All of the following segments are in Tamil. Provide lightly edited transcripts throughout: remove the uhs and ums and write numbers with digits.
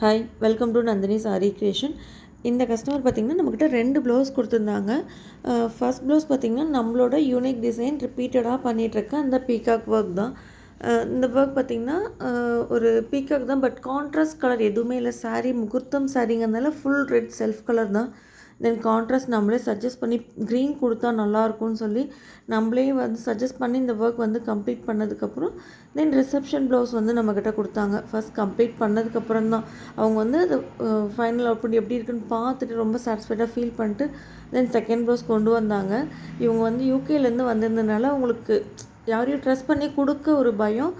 Hi, welcome to Nandini sorry creation. இந்த கஸ்டமர் பார்த்திங்கன்னா நம்மக்கிட்ட 2 ப்ளவுஸ் கொடுத்துருந்தாங்க. ஃபர்ஸ்ட் ப்ளவுஸ் பார்த்திங்கன்னா நம்மளோட யூனிக் டிசைன் ரிப்பீட்டடாக பண்ணிகிட்ருக்க அந்த பீகாக் ஒர்க் தான். இந்த ஒர்க் பார்த்திங்கன்னா ஒரு பீகாக் தான், பட் கான்ட்ராஸ்ட் கலர் எதுவுமே இல்லை. சாரீ முகூர்த்தம் சாரீங்கிறதுனால ஃபுல் ரெட் செல்ஃப் கலர் தான். தென் கான்ட்ராஸ்ட் நம்மளே சஜஸ்ட் பண்ணி க்ரீன் கொடுத்தா நல்லாயிருக்கும்னு சொல்லி நம்மளே வந்து சஜஸ்ட் பண்ணி இந்த ஒர்க் வந்து கம்ப்ளீட் பண்ணதுக்கப்புறம் தென் ரிசப்ஷன் ப்ளவுஸ் வந்து நம்மக்கிட்ட கொடுத்தாங்க. ஃபஸ்ட் கம்ப்ளீட் பண்ணதுக்கப்புறம் தான் அவங்க வந்து அது ஃபைனல் அவுட்புட் எப்படி இருக்குன்னு பார்த்துட்டு ரொம்ப சாட்டிஸ்ஃபைடாக ஃபீல் பண்ணிட்டு தென் செகண்ட் ப்ளவுஸ் கொண்டு வந்தாங்க. இவங்க வந்து யூகேலேருந்து வந்திருந்ததுனால அவங்களுக்கு யாரையும் ட்ரெஸ் பண்ணி கொடுக்க ஒரு பயம்.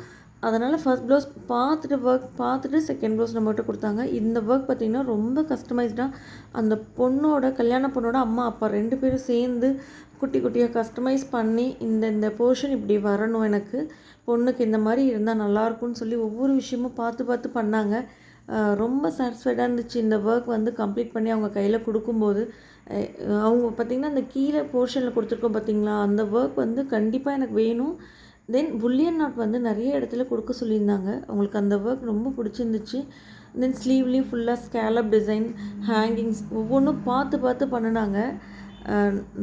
அதனால் ஃபஸ்ட் ப்ளவுஸ் பார்த்துட்டு ஒர்க் பார்த்துட்டு செகண்ட் ப்ளவுஸ் நம்மகிட்ட கொடுத்தாங்க. இந்த ஒர்க் பார்த்திங்கன்னா ரொம்ப கஸ்டமைஸ்டாக அந்த கல்யாண பொண்ணோட அம்மா அப்பா 2 பேரும் சேர்ந்து குட்டி குட்டியாக கஸ்டமைஸ் பண்ணி இந்த போர்ஷன் இப்படி வரணும், எனக்கு பொண்ணுக்கு இந்த மாதிரி இருந்தால் நல்லாயிருக்கும்னு சொல்லி ஒவ்வொரு விஷயமும் பார்த்து பார்த்து பண்ணாங்க. ரொம்ப சாட்டிஸ்ஃபைடாக இருந்துச்சு. இந்த ஒர்க் வந்து கம்ப்ளீட் பண்ணி அவங்க கையில் கொடுக்கும்போது அவங்க பார்த்திங்கன்னா அந்த கீழே போர்ஷனில் கொடுத்துருக்கோம் பார்த்திங்களா, அந்த ஒர்க் வந்து கண்டிப்பாக எனக்கு வேணும். தென் புல்லியன் நாட் வந்து நிறைய இடத்துல கொடுக்க சொல்லியிருந்தாங்க. அவங்களுக்கு அந்த ஒர்க் ரொம்ப பிடிச்சிருந்துச்சு. தென் ஸ்லீவ்லேயும் ஃபுல்லாக ஸ்கேலப் டிசைன், ஹேங்கிங்ஸ் ஒவ்வொன்றும் பார்த்து பார்த்து பண்ணினாங்க.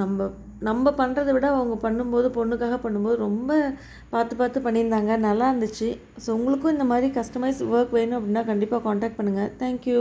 நம்ம நம்ம பண்ணுறத விட அவங்க பண்ணும்போது, பொண்ணுக்காக பண்ணும்போது ரொம்ப பார்த்து பார்த்து பண்ணியிருந்தாங்க. நல்லா இருந்துச்சு. ஸோ உங்களுக்கும் இந்த மாதிரி கஸ்டமைஸ் ஒர்க் வேணும் அப்படின்னா கண்டிப்பாக காண்டாக்ட் பண்ணுங்கள். தேங்க்யூ.